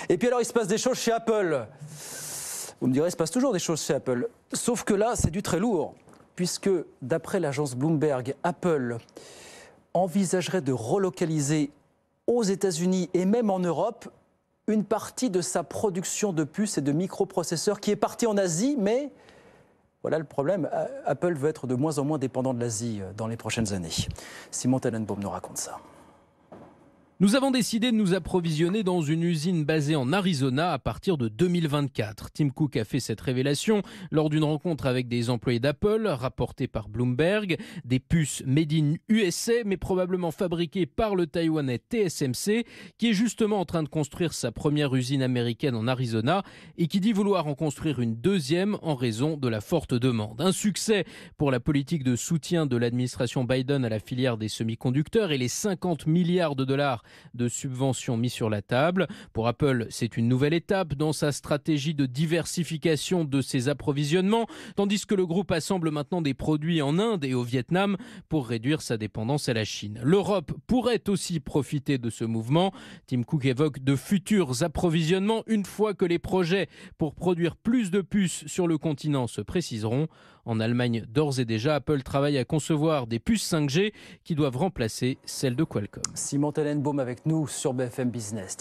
Et puis alors, il se passe des choses chez Apple. Vous me direz, il se passe toujours des choses chez Apple. Sauf que là, c'est du très lourd. Puisque, d'après l'agence Bloomberg, Apple envisagerait de relocaliser aux États-Unis et même en Europe une partie de sa production de puces et de microprocesseurs qui est partie en Asie, mais voilà le problème, Apple veut être de moins en moins dépendant de l'Asie dans les prochaines années. Simon Tenenbaum nous raconte ça. Nous avons décidé de nous approvisionner dans une usine basée en Arizona à partir de 2024. Tim Cook a fait cette révélation lors d'une rencontre avec des employés d'Apple, rapportée par Bloomberg. Des puces made in USA, mais probablement fabriquées par le Taïwanais TSMC, qui est justement en train de construire sa première usine américaine en Arizona et qui dit vouloir en construire une deuxième en raison de la forte demande. Un succès pour la politique de soutien de l'administration Biden à la filière des semi-conducteurs et les 50 milliards de dollars de subventions mis sur la table. Pour Apple, c'est une nouvelle étape dans sa stratégie de diversification de ses approvisionnements, tandis que le groupe assemble maintenant des produits en Inde et au Vietnam pour réduire sa dépendance à la Chine. L'Europe pourrait aussi profiter de ce mouvement. Tim Cook évoque de futurs approvisionnements une fois que les projets pour produire plus de puces sur le continent se préciseront. En Allemagne, d'ores et déjà, Apple travaille à concevoir des puces 5G qui doivent remplacer celles de Qualcomm. Simon Tenenbaum avec nous sur BFM Business.